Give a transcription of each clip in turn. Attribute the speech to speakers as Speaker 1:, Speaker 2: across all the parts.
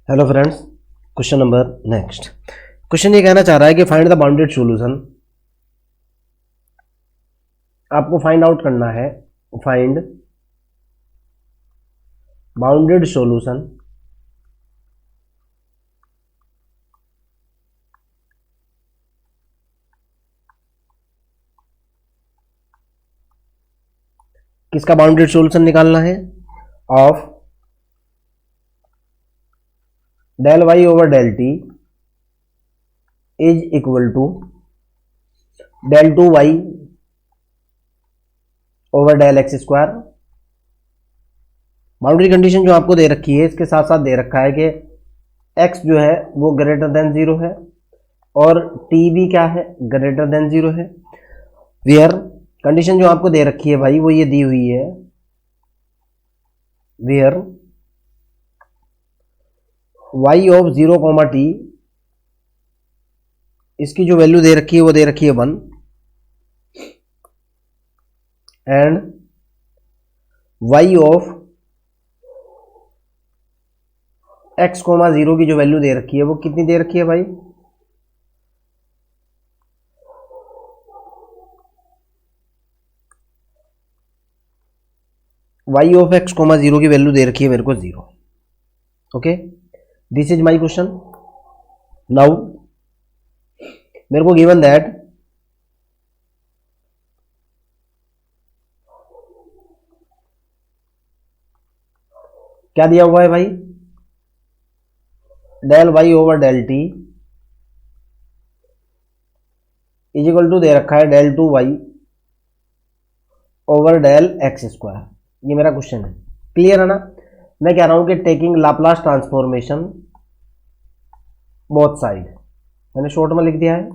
Speaker 1: Hello friends, question number next. Question ये कहना चाह रहा है कि फाइंड द बाउंडेड सॉल्यूशन। आपको फाइंड आउट करना है फाइंड बाउंडेड सॉल्यूशन किसका बाउंडेड सॉल्यूशन निकालना है? Of del y over del t is equal to del two y over del x square. Boundary condition जो आपको दे रखी है इसके साथ साथ दे रखा है कि x जो है वो ग्रेटर देन जीरो है और t भी क्या है, ग्रेटर देन जीरो है। वेयर कंडीशन जो आपको दे रखी है भाई वो ये दी हुई है, where y of zero comma t, इसकी जो वैल्यू दे रखी है वो दे रखी है 1 and y of x comma zero की जो वैल्यू दे रखी है वो कितनी दे रखी है भाई? y of x comma zero की वैल्यू दे रखी है मेरे को 0। Okay, this is my question. Now मेरे को गिवन दैट क्या दिया हुआ है भाई? Del y over del t is equal to दे रखा है del two y over del x square. ये मेरा क्वेश्चन है, क्लियर है ना? मैं कह रहा हूं कि taking Laplace transformation both side, मैंने शॉर्ट में लिख दिया है।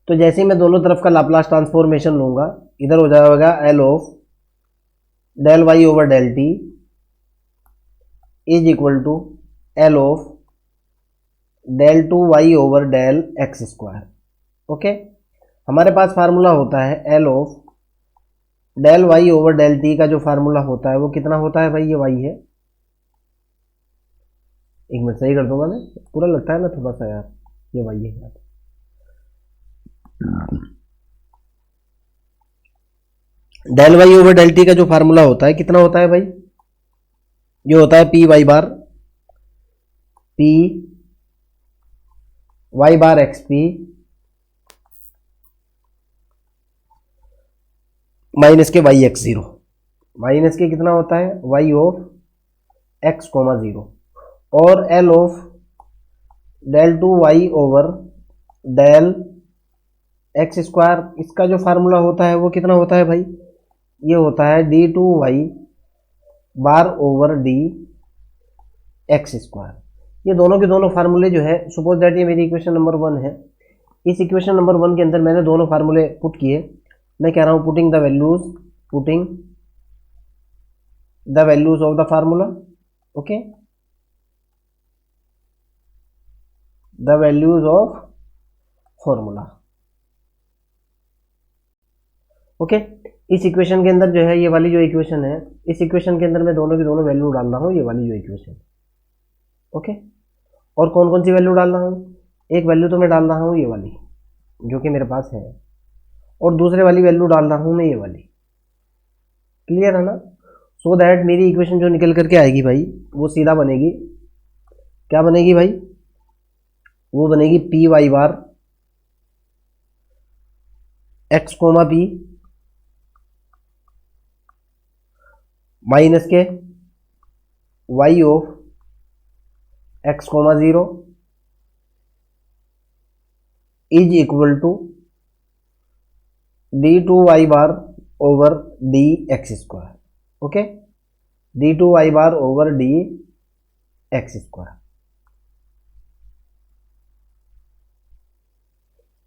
Speaker 1: तो जैसे ही मैं दोनों तरफ का लाप्लास ट्रांसफॉर्मेशन लूंगा, इधर हो जाएगा L of del y over del t is equal to L of del two y over del x square. Okay, हमारे पास फार्मूला होता है L of del y over del t का जो फार्मूला होता है वो कितना होता है भाई? ये वाई है। एक मिनट सही कर दूंगा मैं, पूरा लगता है ना थोड़ा सा यार, ये वाई है यार। Del y over del t का जो फार्मूला होता है कितना होता है भाई? ये होता है p y bar x P minus के y x zero, minus k कितना होता है? Y of x comma zero और L of del two y over del x square. इसका जो फार्मूला होता है वो कितना होता है भाई? ये होता है d two y bar over d x square. ये दोनों के दोनों फार्मूले जो है, सपोज दैट ये मेरी इक्वेशन नंबर 1 है, इस इक्वेशन नंबर 1 के अंदर मैंने दोनों फार्मूले पुट किए। मैं कह रहा हूं putting the values of the formula. Okay, the values of formula. Okay, इस इक्वेशन के अंदर जो है, ये वाली जो इक्वेशन है, इस इक्वेशन के अंदर मैं दोनों की दोनों वैल्यू डाल रहा हूं, ये वाली जो इक्वेशन। ओके, और कौन कौन सी वैल्यू डाल रहा हूं? एक वैल्यू तो मैं डाल रहा हूं ये वाली जो कि मेरे पास है, और दूसरे वाली वैल्यू डाल रहा हूं मैं ये वाली। क्लियर है ना? सो दैट मेरी इक्वेशन जो निकल करके आएगी भाई वो सीधा बनेगी, क्या बनेगी भाई? वो बनेगी P y bar x comma P minus के y of x comma zero is equal to d two y bar over d x square. Okay, d two y bar over d x square.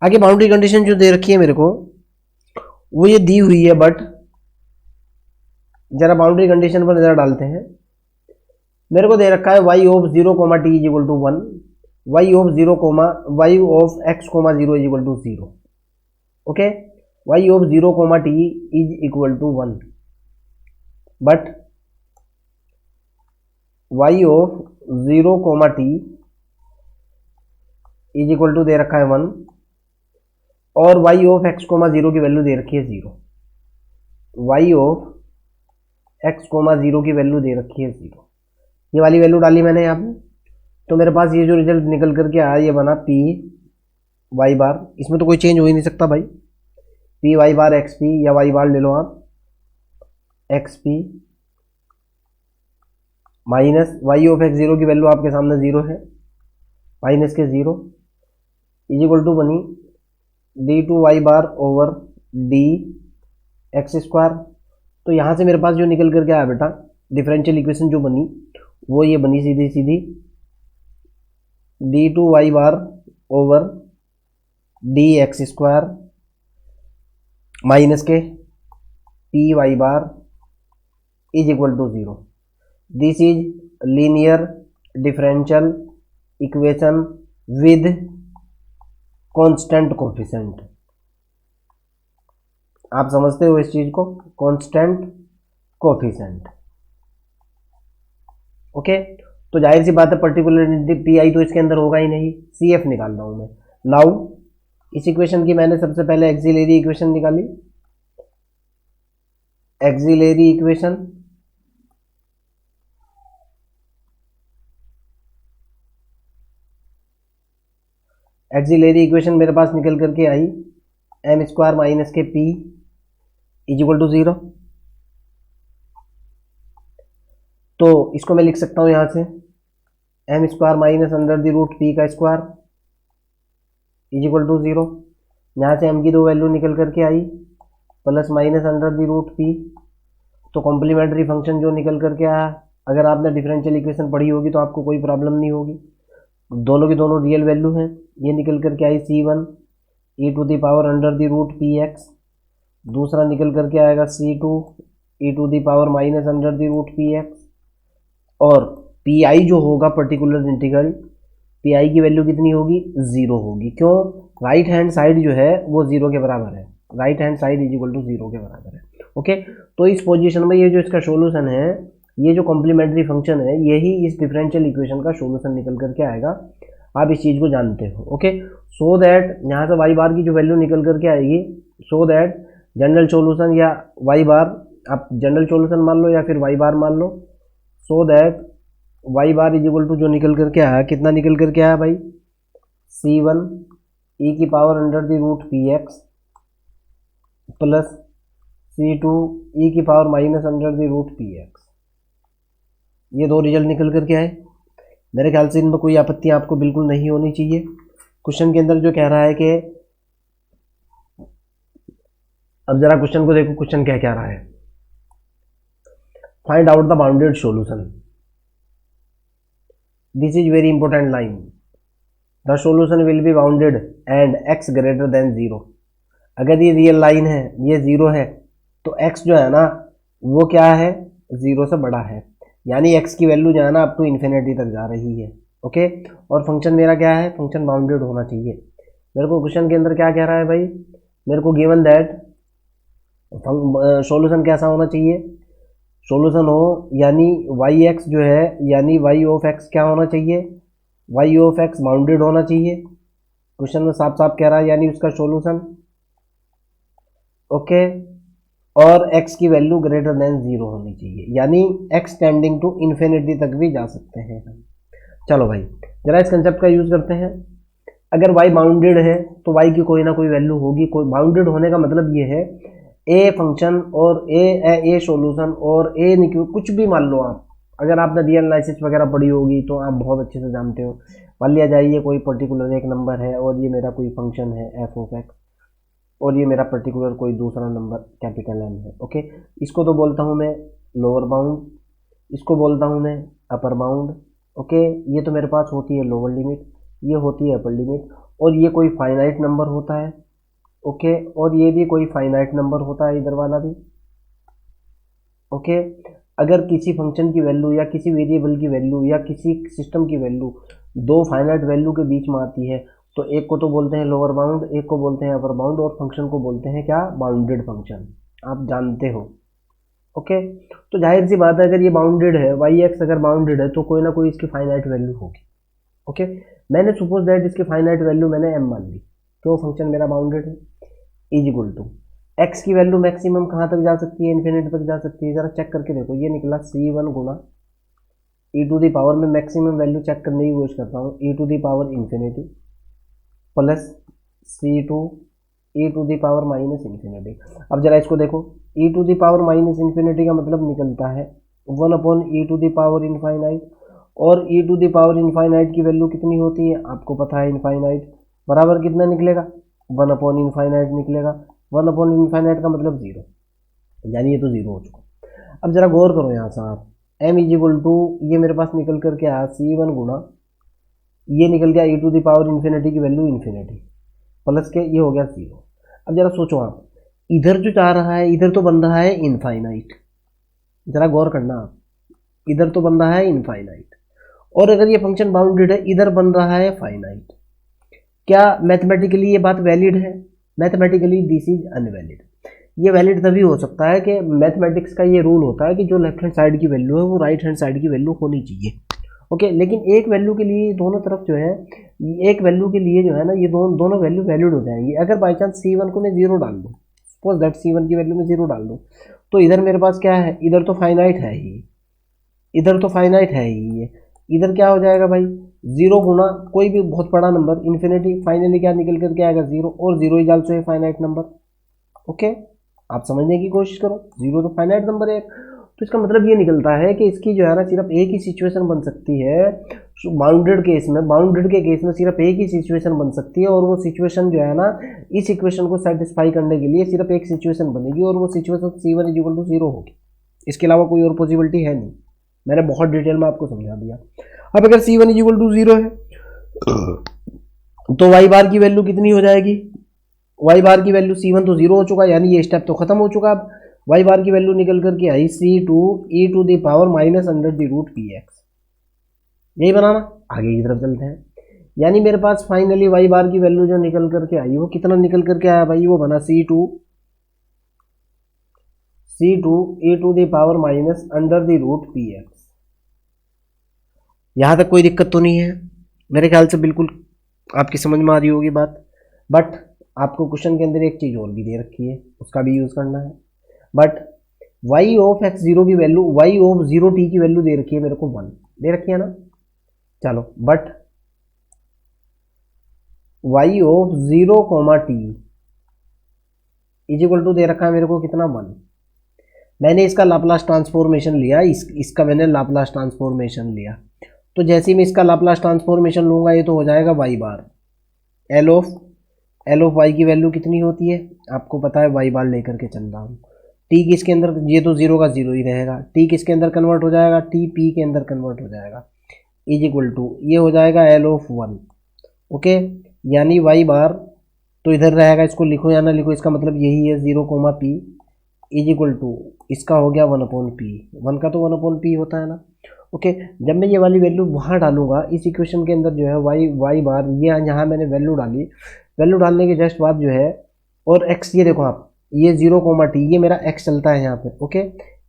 Speaker 1: आगे boundary condition जो दे रखी है मेरे को वो ये दी हुई है, बट जरा बाउंड्री कंडीशन पर नजर डालते हैं। मेरे को दे रखा है y of zero comma t is equal to 1, y of x comma zero is equal to 0। Okay, y of zero comma t is equal to 1, but y of 0 comma t is equal to दे रखा है 1 और Y of x coma 0 की value दे रखी है 0। Y of x coma 0 की value दे रखी है 0। ये वाली वैल्यू डाली मैंने यहाँ पे, तो मेरे पास ये जो रिजल्ट निकल करके आया ये बना पी वाई बार। इसमें तो कोई चेंज हो ही नहीं सकता भाई, P y bar x P या वाई बार ले लो आप, x P minus y of x 0 की वैल्यू आपके सामने 0 है, माइनस के 0 इज इक्वल टू बनी d two y bar over d x square. तो यहाँ से मेरे पास जो निकल करके आया बेटा डिफरेंशियल इक्वेशन जो बनी वो ये बनी सीधी सीधी d two y bar over d x square minus k p y bar is equal to 0। This is linear differential equation with constant coefficient. आप समझते हो इस चीज को, कांस्टेंट कोफिशिएंट। ओके, तो जाहिर सी बात है पर्टिकुलर पी आई तो इसके अंदर होगा ही नहीं, सी एफ निकाल रहा हूं मैं। नाउ इस इक्वेशन की मैंने सबसे पहले एक्सिलरी इक्वेशन निकाली, एक्सिलरी इक्वेशन एक्सिलरी इक्वेशन मेरे पास निकल करके आई m square minus k p is equal to 0। तो इसको मैं लिख सकता हूं यहां से m square minus under the root p का स्क्वायर इज इक्वल टू 0। यहाँ से एम की दो वैल्यू निकल करके आई plus minus under the root p. तो कॉम्प्लीमेंट्री फंक्शन जो निकल करके आया, अगर आपने डिफरेंशियल इक्वेशन पढ़ी होगी तो आपको कोई प्रॉब्लम नहीं होगी, दोनों की दोनों रियल वैल्यू हैं। ये निकल करके आई C1 e to the power under the root P x, दूसरा निकल करके आएगा C2 e to the power minus under the root P x. और पी आई जो होगा पर्टिकुलर इंटीग्रल, पी आई की वैल्यू कितनी होगी 0 होगी। क्यों? राइट हैंड साइड जो है वो 0 के बराबर है, right hand side is equal to 0 के बराबर है। ओके, तो इस पोजीशन में ये जो इसका सॉल्यूशन है, ये जो कॉम्प्लीमेंट्री फंक्शन है, यही इस डिफरेंशियल इक्वेशन का सॉल्यूशन निकल करके आएगा। आप इस चीज को जानते हो। ओके, सो दैट यहाँ से वाई बार की जो वैल्यू निकल करके आएगी, सो दैट जनरल सॉल्यूशन या वाई बार, आप जनरल सॉल्यूशन मान लो या फिर वाई बार मान लो, so that y bar is equal to जो निकल करके आया, कितना निकल करके आया भाई C1 ई की power under the root P x plus C2 e की power minus under the root P x. ये दो रिजल्ट निकल करके आए। मेरे ख्याल से इनमें कोई आपत्ति आपको बिल्कुल नहीं होनी चाहिए। क्वेश्चन के अंदर जो कह रहा है कि, अब जरा क्वेश्चन को देखो, क्वेश्चन क्या कह रहा है, find out the bounded solution. This is very important line, the solution will be bounded and x greater than 0। अगर ये रियल लाइन है, ये 0 है, तो x जो है ना वो क्या है 0 से बड़ा है, यानी x की वैल्यू जो है ना अप टू इन्फिनिटी तक जा रही है। ओके, और फंक्शन मेरा क्या है, फंक्शन बाउंडेड होना चाहिए। मेरे को क्वेश्चन के अंदर क्या कह रहा है भाई, मेरे को गिवन दैट सॉल्यूशन कैसा होना चाहिए, सॉल्यूशन हो यानी वाई एक्स जो है, यानी वाई ऑफ एक्स क्या होना चाहिए, वाई ऑफ एक्स बाउंडेड होना चाहिए। क्वेश्चन में साफ साफ कह रहा है, यानी उसका सॉल्यूशन। ओके, और x की वैल्यू ग्रेटर देन 0 होनी चाहिए, यानी x टेंडिंग टू इन्फिनिटी तक भी जा सकते हैं हम। चलो भाई जरा इस कंसेप्ट का यूज करते हैं। अगर y बाउंडेड है तो y की कोई ना कोई वैल्यू होगी। कोई बाउंडेड होने का मतलब ये है ए फंक्शन और ए सॉल्यूशन और ए कुछ भी मान लो आप, अगर आपने रियल एनालिसिस वगैरह पढ़ी होगी तो आप बहुत अच्छे से जानते हो। मान लिया जाए ये कोई पर्टिकुलर एक नंबर है और ये मेरा कोई फंक्शन है एफ ऑफ एक्स, और ये मेरा पर्टिकुलर कोई दूसरा नंबर कैपिटल एम है। ओके, इसको तो बोलता हूँ मैं लोअर बाउंड, इसको बोलता हूँ मैं अपर बाउंड। ओके, ये तो मेरे पास होती है लोअर लिमिट, ये होती है अपर लिमिट, और ये कोई फाइनाइट नंबर होता है। ओके, और ये भी कोई फाइनाइट नंबर होता है, इधर वाला भी। ओके, अगर किसी फंक्शन की वैल्यू या किसी वेरिएबल की वैल्यू या किसी सिस्टम की वैल्यू दो फाइनाइट वैल्यू के बीच में आती है तो एक को तो बोलते हैं लोअर बाउंड, एक को बोलते हैं अपर बाउंड, और फंक्शन को बोलते हैं क्या, बाउंडेड फंक्शन। आप जानते हो। ओके, तो जाहिर सी बात है अगर ये बाउंडेड है, वाई एक्स अगर बाउंडेड है तो कोई ना कोई इसकी फाइनाइट वैल्यू होगी। ओके, मैंने सपोज दैट इसकी फाइनाइट वैल्यू मैंने एम मान ली, तो फंक्शन मेरा बाउंडेड है। इज इक्वल टू एक्स की वैल्यू मैक्सिमम कहाँ तक जा सकती है, इन्फिनिटी तक जा सकती है। जरा चेक करके देखो, ये निकला C1 गुना ई टू दी पावर में मैक्सिमम वैल्यू चेक करने की कोशिश करता हूँ, e to the power infinity plus C2 e to the power minus infinity. अब जरा इसको देखो, e to the power minus infinity का मतलब निकलता है 1 e to the power infinite, और e to the power infinite की वैल्यू कितनी होती है आपको पता है, इनफाइनाइट बराबर कितना निकलेगा, 1 इनफाइनाइट निकलेगा। 1 का मतलब 0, यानी ये तो 0 हो चुका। अब जरा गौर करो यहाँ से आप, m इज इक्वल टू ये मेरे पास निकल करके आया C1 गुना ये निकल गया ई टू दी पावर इन्फिनिटी की वैल्यू इन्फिनिटी प्लस के ये हो गया 0। अब जरा सोचो आप, इधर जो जा रहा है इधर तो बन रहा है इनफाइनाइट, जरा गौर करना आप, इधर तो बन रहा है इनफाइनाइट, और अगर ये फंक्शन बाउंडेड है इधर बन रहा है फाइनाइट। क्या मैथमेटिकली ये बात वैलिड है? Mathematically this is invalid. ये वैलिड तभी हो सकता है कि मैथमेटिक्स का ये रूल होता है कि जो लेफ्ट हैंड साइड की वैल्यू है वो राइट हैंड साइड की वैल्यू होनी चाहिए। ओके, लेकिन एक वैल्यू के लिए दोनों तरफ जो है, एक वैल्यू के लिए जो है ना, ये दोनों वैल्यू वैलिड हो जाएंगी। अगर बाई चांस C1 को मैं 0 डाल दूँ, सपोज दैट C1 की वैल्यू में 0 डाल दूँ, तो इधर मेरे पास क्या है, इधर तो फाइनाइट है ही, इधर तो फाइनाइट है ही, ये इधर क्या हो जाएगा भाई, 0 गुना कोई भी बहुत बड़ा नंबर इन्फिनिटी, फाइनली क्या निकल करके आएगा 0, और 0 is also a finite number. Okay, आप समझने की कोशिश करो, 0 तो फाइनाइट नंबर है। तो इसका मतलब ये निकलता है कि इसकी जो है ना सिर्फ एक ही सिचुएशन बन सकती है बाउंडेड केस में, बाउंडेड के केस में सिर्फ एक ही सिचुएशन बन सकती है, और वो सिचुएशन जो है ना इस इक्वेशन को सेटिस्फाई करने के लिए सिर्फ एक सिचुएशन बनेगी, और वो situation C1 is equal to 0 होगी। इसके अलावा कोई और पॉसिबिलिटी है नहीं, मैंने बहुत डिटेल में आपको समझा दिया। अब अगर C1 इज इक्वल टू 0 है तो वाई बार की वैल्यू कितनी हो जाएगी, वाई बार की वैल्यू C1 तो 0 हो चुका, यानी ये स्टेप तो खत्म हो चुका। अब वाई बार की वैल्यू निकल करके आई C2 e to the power minus under the root PX, यही बनाना। आगे की तरफ चलते हैं, यानी मेरे पास फाइनली वाई बार की वैल्यू जो निकल करके आई वो कितना निकल करके आया भाई, वो बना C2 e to the power minus under the root PX। यहां तक कोई दिक्कत तो नहीं है मेरे ख्याल से, बिल्कुल आपकी समझ में आ रही होगी बात। बट आपको क्वेश्चन के अंदर एक चीज और भी दे रखी है, उसका भी यूज करना है। बट y ऑफ x0 की वैल्यू, y ऑफ 0t की वैल्यू दे रखी है मेरे को 1 दे रखी है ना, चलो। But y of 0 t is equal to दे रखा है मेरे को कितना 1। मैंने इसका लाप्लास ट्रांसफॉर्मेशन लिया, इसका मैंने लाप्लास ट्रांसफॉर्मेशन लिया, तो जैसे ही मैं इसका लाप्लास ट्रांसफॉर्मेशन लूंगा ये तो हो जाएगा y bar, L of y की वैल्यू कितनी होती है आपको पता है, y बार लेकर के चल रहा हूँ। टी किसके अंदर, ये तो 0 का 0 ही रहेगा, टी किसके अंदर कन्वर्ट हो जाएगा, टी पी के अंदर कन्वर्ट हो जाएगा, इज इक्वल टू ये हो जाएगा एल ऑफ 1। ओके, यानी वाई बार तो इधर रहेगा, इसको लिखो या ना लिखो इसका मतलब यही है, 0 पी इज इक्वल टू इसका हो गया 1/p, 1 का तो 1/p होता है ना। ओके, जब मैं ये वाली वैल्यू वहाँ डालूंगा इस इक्वेशन के अंदर जो है वाई बार, ये यहाँ मैंने वैल्यू डाली, वैल्यू डालने के जस्ट बाद जो है, और x ये देखो आप, ये 0 t ये मेरा x चलता है यहाँ पे। ओके,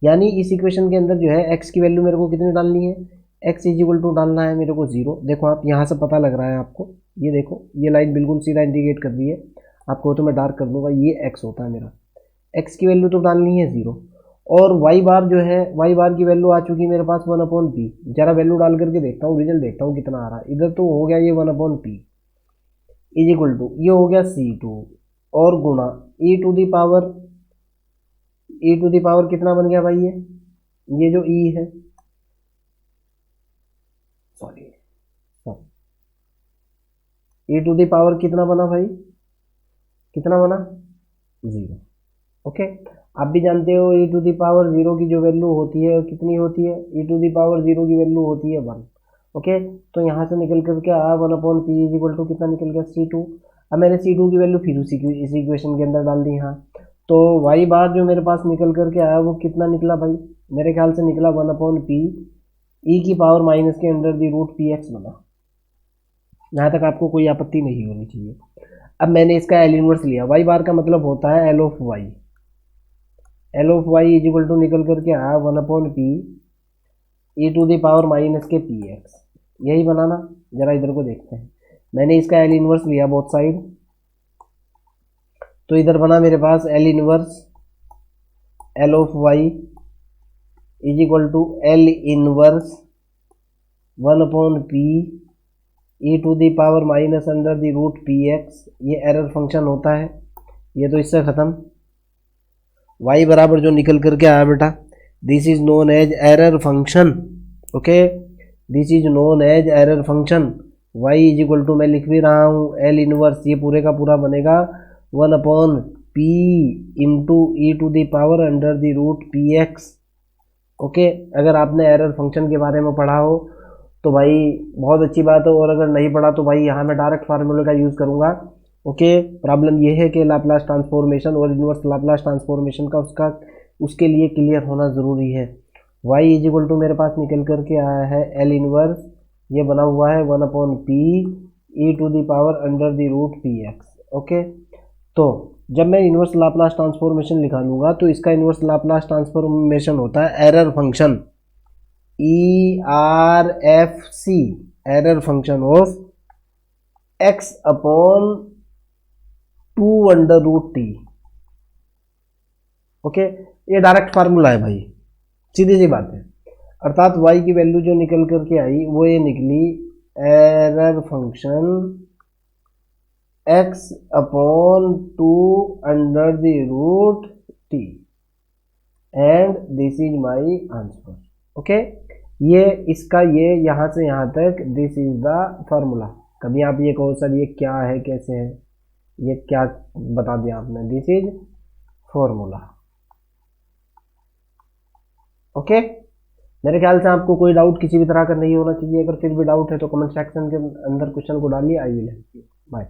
Speaker 1: यानी इस इक्वेशन के अंदर जो है x की वैल्यू मेरे को कितनी डालनी है, x इज इक्वल टू डालना है मेरे को 0। देखो आप यहाँ से पता लग रहा है आपको, ये देखो ये लाइन बिल्कुल सीधा इंडिकेट कर रही है आपको, तो मैं डार्क कर दूंगा, ये x होता है मेरा, x की वैल्यू तो डालनी है 0, और y बार जो है, y बार की वैल्यू आ चुकी मेरे पास 1/p। जरा वैल्यू डाल करके देखता हूँ, रिजल्ट देखता हूँ कितना आ रहा है। इधर तो हो गया ये 1/p इज इक्वल टू ये हो गया C2 और गुणा e टू दी पावर कितना बन गया भाई, ये जो e है, sorry e to the power कितना बना भाई, कितना बना 0। ओके, आप भी जानते हो e टू दी पावर 0 की जो वैल्यू होती है कितनी होती है, e टू दी पावर 0 की वैल्यू होती है 1। ओके, तो यहाँ से निकल करके आया 1/p इज इक्वल टू कितना निकल गया C2। अब मैंने C2 की वैल्यू फिर इसी इक्वेशन के अंदर डाल दी यहाँ, तो y बार जो मेरे पास निकल करके आया वो कितना निकला भाई, मेरे ख्याल से निकला 1/p e की पावर माइनस के अंडर दी रूट PX बना। यहाँ तक आपको कोई आपत्ति नहीं होनी चाहिए। अब मैंने इसका एल इनवर्स लिया, y बार का मतलब होता है L of y, L of y is equal to निकल करके आया 1/p e to the power minus k p x, यही बनाना। जरा इधर को देखते हैं, मैंने इसका एल इनवर्स लिया बोथ साइड, तो इधर बना मेरे पास L inverse L of y is equal to L inverse 1/p e to the power minus under the root P x. ये एरर फंक्शन होता है, ये तो इससे ख़त्म। y बराबर जो निकल करके आया बेटा, this is known as error function. Okay, this is known as error function. y is equal to, मैं लिख भी रहा हूँ, एल इनवर्स, ये पूरे का पूरा बनेगा 1/p into e to the power under the root P x. Okay, अगर आपने एरर फंक्शन के बारे में पढ़ा हो तो भाई बहुत अच्छी बात है, और अगर नहीं पढ़ा तो भाई यहाँ मैं डायरेक्ट फार्मूले का यूज़ करूँगा। ओके, प्रॉब्लम ये है कि लाप्लास ट्रांसफॉर्मेशन और इनवर्स लाप्लास ट्रांसफॉर्मेशन का उसके लिए क्लियर होना ज़रूरी है। y इज इक्वल टू मेरे पास निकल करके आया है एल इनवर्स, ये बना हुआ है 1/p e to the power under the root P x. Okay, तो जब मैं इनवर्स लाप्लास ट्रांसफॉर्मेशन निकालूंगा तो इसका इनवर्स लाप्लास ट्रांसफॉर्मेशन होता है error function ERFC, error function of x upon 2√t। Okay, ये डायरेक्ट फार्मूला है भाई, सीधी सी बात है। अर्थात y की वैल्यू जो निकल करके आई वो ये निकली, error function x upon 2√t and this is my answer. Okay, ये इसका ये यहाँ से यहाँ तक दिस इज द फार्मूला। कभी आप ये कहो सर ये क्या है, कैसे है, ये क्या बता दिया आपने, दिस इज फॉर्मूला। ओके, मेरे ख्याल से आपको कोई डाउट किसी भी तरह का नहीं होना चाहिए। अगर फिर भी डाउट है तो कमेंट सेक्शन के अंदर क्वेश्चन को डालिए, I will help you. Bye.